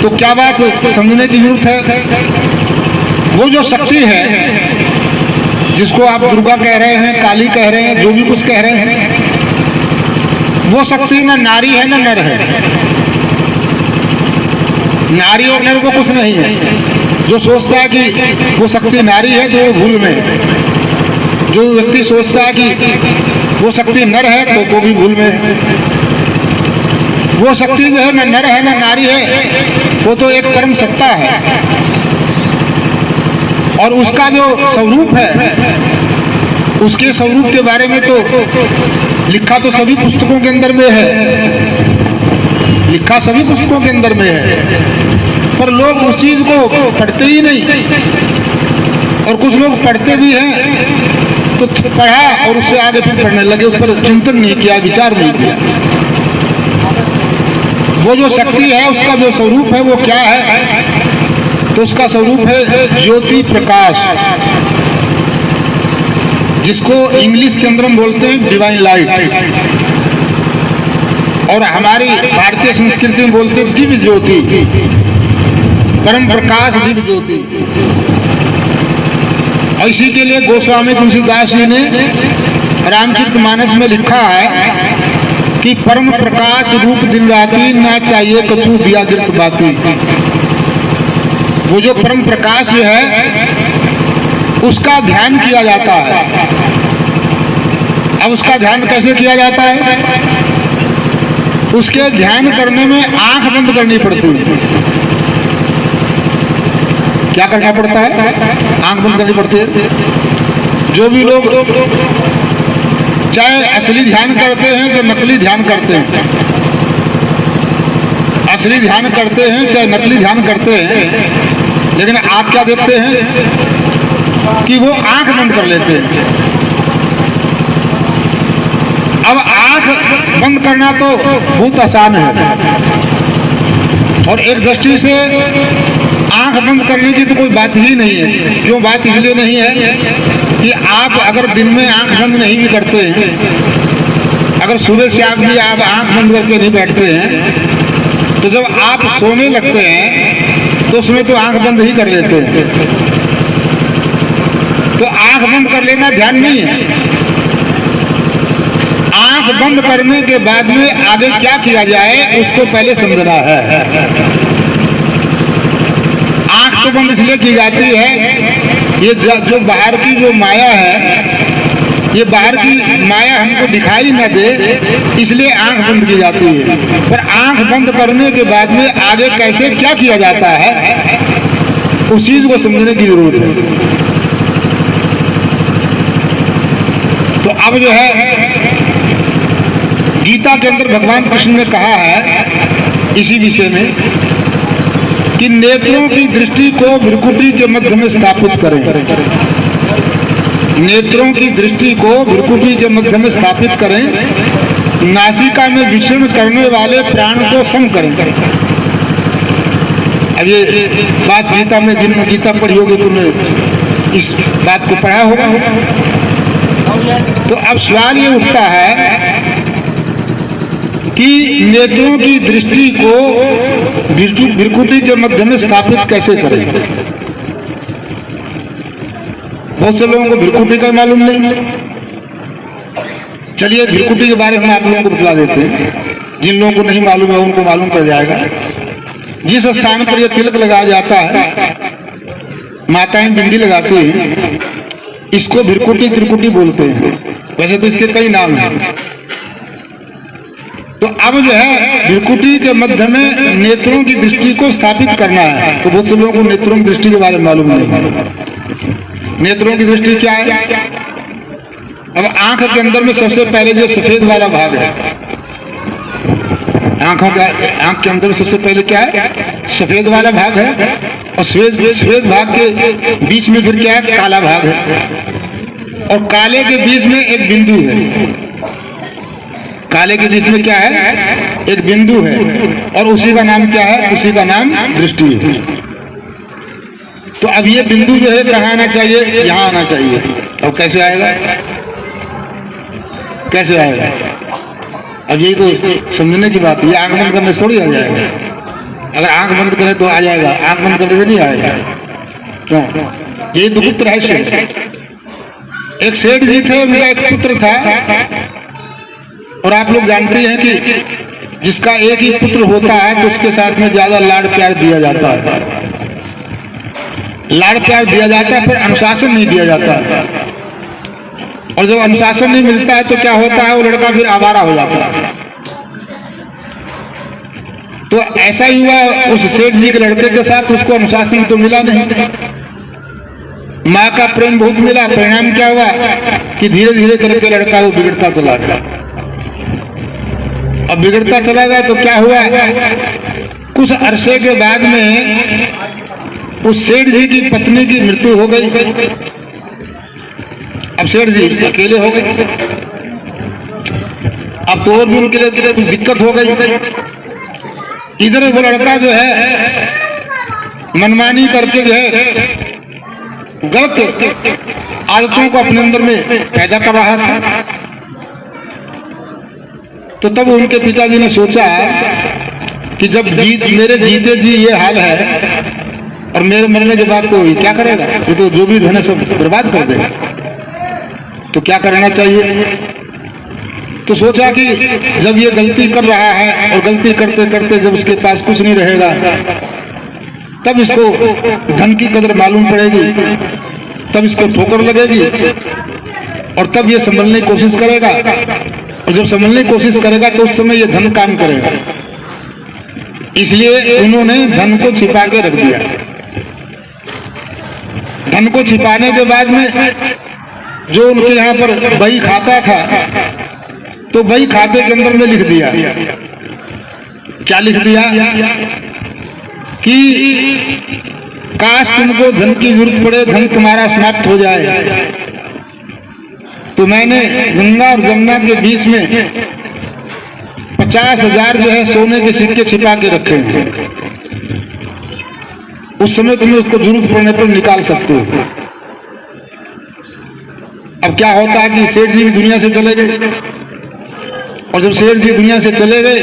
तो क्या बात समझने की जरूरत है। वो जो शक्ति है जिसको आप दुर्गा कह रहे हैं, काली कह रहे हैं, जो भी कुछ कह रहे हैं, वो शक्ति ना नारी है ना नर है। नारी और नर को कुछ नहीं है। जो सोचता है कि वो शक्ति नारी है तो वो भूल में है। जो व्यक्ति सोचता है कि वो शक्ति नर है तो भी भूल में है। वो शक्ति जो है ना नर है ना नारी है, वो तो एक कर्म सत्ता है। और उसका जो स्वरूप है, उसके स्वरूप के बारे में तो लिखा तो सभी पुस्तकों के अंदर में है, लिखा सभी पुस्तकों के अंदर में है, पर लोग उस चीज को पढ़ते ही नहीं। और कुछ लोग पढ़ते भी हैं तो पढ़ा और उससे आगे फिर पढ़ने लगे, उस पर चिंतन नहीं किया, विचार नहीं किया। वो जो शक्ति है उसका जो स्वरूप है वो क्या है, तो उसका स्वरूप है ज्योति प्रकाश, जिसको इंग्लिश के अंदर हम बोलते हैं डिवाइन लाइट, और हमारी भारतीय संस्कृति में बोलते हैं दिव्य ज्योति, परम प्रकाश दिव्य ज्योति। और इसी के लिए गोस्वामी तुलसीदास जी ने रामचरितमानस में लिखा है कि परम प्रकाश रूप दिन राती, ना चाहिए कछु दिया गिरत बाती। वो जो परम प्रकाश है उसका ध्यान किया जाता है। अब उसका ध्यान कैसे किया जाता है? उसके ध्यान करने में आंख बंद करनी पड़ती है। क्या करना पड़ता है? आंख बंद करनी पड़ती है। जो भी लोग चाहे असली ध्यान करते हैं चाहे नकली ध्यान करते हैं, असली ध्यान करते हैं चाहे नकली ध्यान करते हैं, लेकिन आप क्या देखते हैं कि वो आंख बंद कर लेते हैं। अब आंख बंद करना तो बहुत आसान है, और एक दृष्टि से आंख बंद करने की तो कोई बात ही नहीं है। क्यों बात इसलिए नहीं है कि आप अगर दिन में आंख बंद नहीं भी करते हैं, अगर सुबह से आप भी आप आंख बंद करके नहीं बैठते हैं, तो जब आप सोने लगते हैं तो उसमें तो आंख बंद ही कर लेते हैं। तो आंख बंद कर लेना ध्यान नहीं है। आंख बंद करने के बाद में आगे क्या किया जाए उसको पहले समझना है। आंख तो बंद इसलिए की जाती है, ये जो बाहर की जो माया है, ये बाहर की माया हमको दिखाई न दे, इसलिए आंख बंद की जाती है। पर आंख बंद करने के बाद में आगे कैसे क्या किया जाता है उस चीज को समझने की जरूरत है। तो अब जो है गीता के अंदर भगवान कृष्ण ने कहा है इसी विषय में कि नेत्रों की दृष्टि को भ्रुकुटी के मध्य में स्थापित करें। नेत्रों की दृष्टि को भ्रुकुटी के मध्य में स्थापित करें, नासिका में विचरण करने वाले प्राण को सम करें। अब ये बात गीता में, जिन्होंने गीता पढ़ी होगी तुमने इस बात को पढ़ा होगा। तो अब सवाल ये उठता है कि नेत्रों की दृष्टि को भ्रुकुटी के मध्य में स्थापित कैसे करें। बहुत से लोगों को भ्रुकुटी का मालूम नहीं। चलिए भ्रुकुटी के बारे में आप लोगों को बता देते हैं। जिन लोगों को नहीं मालूम है उनको मालूम पड़ जाएगा। जिस स्थान पर यह तिलक लगाया जाता है, माताएं बिंदी लगाती हैं, इसको भ्रुकुटी त्रिकुटी बोलते हैं। वैसे तो इसके कई नाम हैं। तो अब जो है भ्रुकुटी के मध्य में नेत्रों की दृष्टि को स्थापित करना है। तो बहुत से लोगों को नेत्रों की दृष्टि के बारे में मालूम नहीं। नेत्रों की दृष्टि क्या है? अब आंख के अंदर में सबसे पहले जो सफेद वाला भाग है, आंख के अंदर सबसे पहले क्या है? सफेद वाला भाग है। और सफेद भाग के बीच में फिर क्या है? काला भाग है। और काले के बीच में एक बिंदु है। काले के बीच में क्या है? एक बिंदु है। और उसी का नाम क्या है? उसी का नाम दृष्टि है। तो अब ये बिंदु जो है कहाँ आना चाहिए? यहाँ आना चाहिए। अब कैसे आएगा? कैसे आएगा? अब यही तो समझने की बात है। ये आंख बंद करने से थोड़ी आ जाएगा। अगर आंख बंद करे तो आ जाएगा, आंख बंद करे तो नहीं आएगा। क्यों? ये दुखुत रहस्य है। एक सेठ जी थे, उनका एक पुत्र था, और आप लोग जानते हैं कि जिसका एक ही पुत्र होता है तो उसके साथ में ज्यादा लाड़ प्यार दिया जाता है, लाड़ प्यार दिया जाता है, फिर अनुशासन नहीं दिया जाता है। और जब अनुशासन नहीं मिलता है तो क्या होता है, वो लड़का फिर आवारा हो जाता है। तो ऐसा ही हुआ उस सेठ जी के लड़के के साथ, उसको अनुशासन तो मिला नहीं, माँ का प्रेम बहुत मिला। परिणाम क्या हुआ कि धीरे धीरे करके लड़का वो बिगड़ता चला गया। अब बिगड़ता चला गया तो क्या हुआ, कुछ अरसे के बाद में उस सेठ जी की पत्नी की मृत्यु हो गई। अब सेठ जी अकेले हो गए। अब तो और भी उनके लिए कुछ दिक्कत हो गई। इधर वो लड़का जो है मनमानी करके जो है गलत आदतों को अपने अंदर में पैदा कर रहा था। तो तब उनके पिताजी ने सोचा कि जब मेरे जीते जी ये हाल है और मेरे मरने के बाद तो क्या करेगा, ये तो जो भी धन है सब बर्बाद कर देगा, तो क्या करना चाहिए। तो सोचा कि जब ये गलती कर रहा है और गलती करते करते जब उसके पास कुछ नहीं रहेगा तब इसको धन की कदर मालूम पड़ेगी, तब इसको ठोकर लगेगी और तब ये संभलने की कोशिश करेगा। और जब संभलने की कोशिश करेगा तो उस समय ये धन काम करेगा। इसलिए उन्होंने धन को छिपा के रख दिया। धन को छिपाने के बाद में जो उनके यहाँ पर बही खाता था तो बही खाते के अंदर में लिख दिया, क्या लिख दिया कि काश तुमको धन की जरूरत पड़े, धन तुम्हारा समाप्त हो जाए, तो मैंने गंगा और जमुना के बीच में 50,000 जो है सोने के सिक्के छिपा के रखे हैं। उस समय तुम्हें उसको जरूरत पड़ने पर निकाल सकते हो। अब क्या होता है कि सेठ जी भी दुनिया से चले गए, और जब सेठ जी दुनिया से चले गए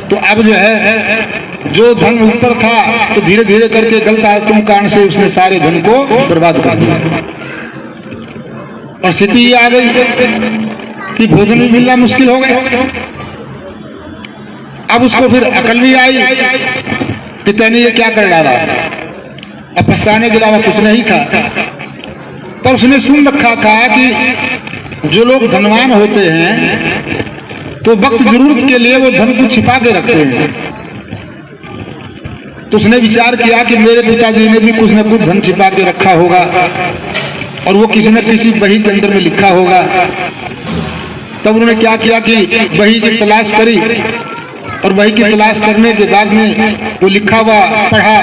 तो अब जो है जो धन ऊपर था तो धीरे धीरे करके गलत आदतों के कारण से उसने सारे धन को बर्बाद कर दिया। और स्थिति ये आ गई कि भोजन भी मिलना मुश्किल हो गया। अब उसको फिर अकल भी आई, पिता ने ये क्या कर डाला। अब पछताने के अलावा कुछ नहीं था, पर उसने सुन रखा था कि जो लोग धनवान होते हैं तो वक्त जरूरत के लिए वो धन को छिपा के रखते हैं। तो उसने विचार किया कि मेरे पिताजी ने भी कुछ न कुछ धन छिपा के रखा होगा और वो किसी न किसी बही के अंदर में लिखा होगा। तब उन्होंने क्या किया कि बही की तलाश करी, और बही की तलाश करने के बाद में वो लिखा हुआ पढ़ा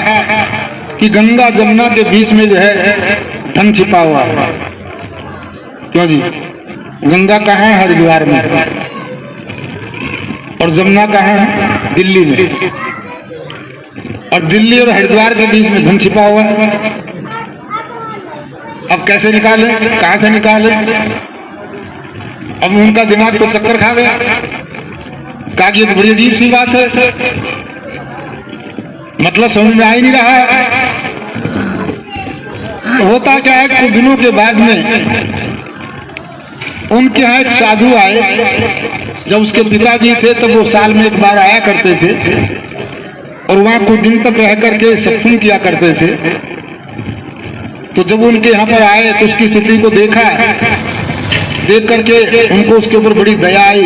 कि गंगा जमुना के बीच में जो है धन छिपा हुआ है। क्यों जी, गंगा कहाँ है? हरिद्वार में। और जमुना कहाँ है? दिल्ली में। और दिल्ली और हरिद्वार के बीच में धन छिपा हुआ है। अब कैसे निकाले, कहां से निकाले? अब उनका दिमाग तो चक्कर खा गया, कहा कि ये तो बड़ी अजीब सी बात है, मतलब समझ में आ ही नहीं रहा है। होता क्या है, कुछ दिनों के बाद में उनके यहाँ एक साधु आए। जब उसके पिताजी थे तब वो साल में एक बार आया करते थे और वहां कुछ दिन तक रह करके सत्संग किया करते थे। तो जब उनके यहाँ पर आए तो उसकी स्थिति को देखा, देख करके उनको उसके ऊपर बड़ी दया आई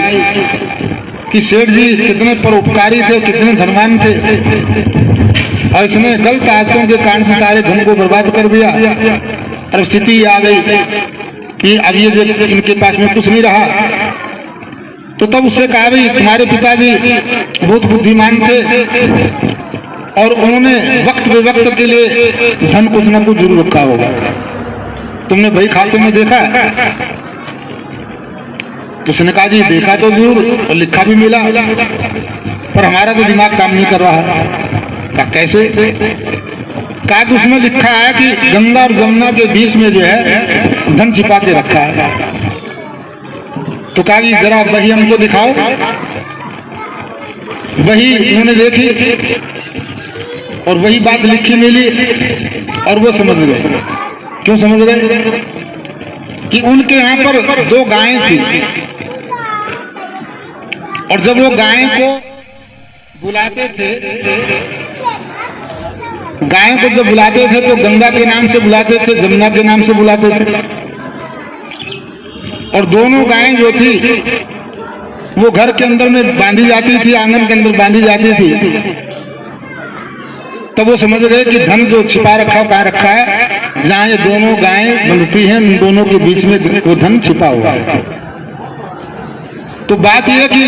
कि सेठ जी कितने परोपकारी थे, कितने धनवान थे, और इसने गलत आदतों के कारण से सारे धन को बर्बाद कर दिया। और स्थिति आ गई कि अब ये जो इनके पास में कुछ नहीं रहा। तो तब उससे कहा, भाई तुम्हारे पिताजी बहुत बुद्धिमान थे और उन्होंने वक्त बेवक्त के लिए धन कुछ न कुछ जरूर रखा होगा। तुमने भाई खाते में देखा? तो उसने कहा, जी देखा तो जरूर और लिखा भी मिला, पर हमारा तो दिमाग काम नहीं कर रहा। कहा कैसे? कहा कि उसमें लिखा है कि गंगा और जमुना के बीच में जो है धन छिपा के रखा है। तो कहा कि जरा वही हमको दिखाओ। वही उन्होंने देखी और वही बात लिखी मिली और वो समझ गए। क्यों समझ गए? कि उनके यहाँ पर 2 गायें थी और जब वो गायें को बुलाते थे, गायों को जब बुलाते थे तो गंगा के नाम से बुलाते थे, जमुना के नाम से बुलाते थे। और दोनों गायें जो थी वो घर के अंदर में बांधी जाती थी, आंगन के अंदर बांधी जाती थी। तब वो समझ गए कि धन जो छिपा रखा कहाँ रखा है, जहां ये दोनों गायें बंधती हैं उन दोनों के बीच में वो धन छिपा हुआ है। तो बात यह कि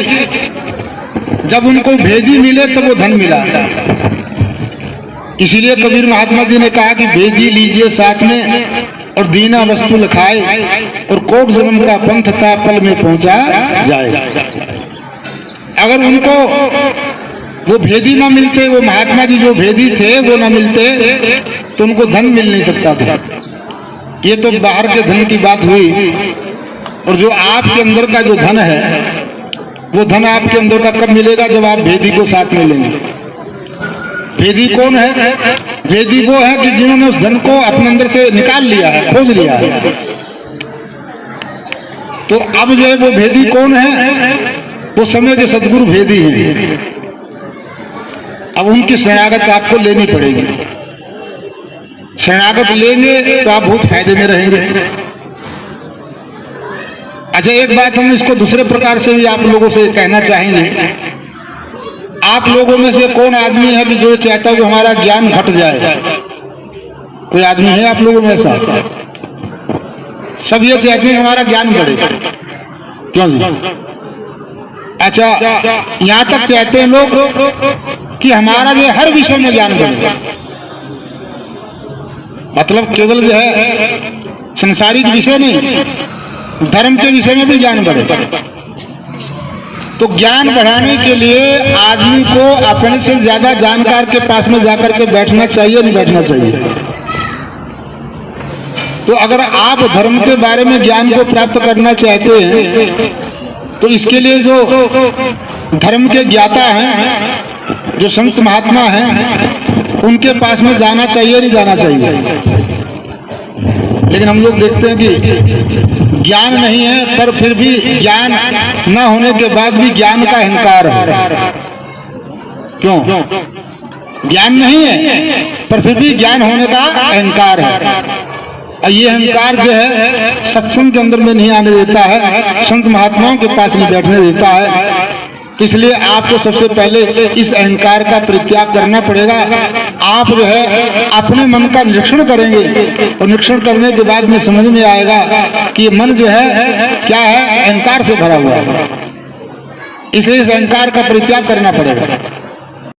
जब उनको भेदी मिले तब वो धन मिला। इसीलिए कबीर महात्मा जी ने कहा कि भेदी लीजिए साथ में और दीना वस्तु लखाए, और कोट जन्म का पंथ था पल में पहुंचा जाए। अगर उनको वो भेदी ना मिलते, वो महात्मा जी जो भेदी थे वो ना मिलते, तो उनको धन मिल नहीं सकता था। ये तो बाहर के धन की बात हुई, और जो आपके अंदर का जो धन है वो धन आपके अंदर का कब मिलेगा? जब आप भेदी को साथ में लेंगे। भेदी कौन है? भेदी वो है कि जिन्होंने उस धन को अपने अंदर से निकाल लिया है, खोज लिया है। तो अब जो है वो भेदी कौन है? वो समय के सदगुरु भेदी हैं। अब उनकी शरणागत आपको लेनी पड़ेगी। शरणागत लेंगे तो आप बहुत फायदे में रहेंगे। अच्छा, एक बात हम इसको दूसरे प्रकार से भी आप लोगों से कहना चाहेंगे। आप लोगों में से कौन आदमी है कि जो चाहता है कि हमारा ज्ञान घट जाए? कोई आदमी है आप लोगों में ऐसा? सब ये चाहते हैं हमारा ज्ञान बढ़े। क्यों जी? अच्छा, यहां तक चाहते हैं लोग कि हमारा जो हर विषय में ज्ञान बढ़े। मतलब केवल जो है संसारिक विषय नहीं, धर्म के विषय में भी ज्ञान बढ़े। तो ज्ञान बढ़ाने के लिए आदमी को अपने से ज्यादा जानकार के पास में जाकर के बैठना चाहिए, नहीं बैठना चाहिए? तो अगर आप धर्म के बारे में ज्ञान को प्राप्त करना चाहते हैं तो इसके लिए जो धर्म के ज्ञाता हैं, जो संत महात्मा हैं, उनके पास में जाना चाहिए, नहीं जाना चाहिए? लेकिन हम लोग देखते हैं कि ज्ञान नहीं है, पर फिर भी ज्ञान न होने के बाद भी ज्ञान का अहंकार है। क्यों? ज्ञान नहीं है पर फिर भी ज्ञान होने का अहंकार है। और ये अहंकार जो है सत्संग के अंदर में नहीं आने देता है, संत महात्माओं के पास नहीं बैठने देता है। तो इसलिए आपको सबसे पहले इस अहंकार का परित्याग करना पड़ेगा। आप जो है अपने मन का निरीक्षण करेंगे और निरीक्षण करने के बाद में समझ में आएगा कि मन जो है क्या है, अहंकार से भरा हुआ है। इसलिए इस अहंकार का परित्याग करना पड़ेगा।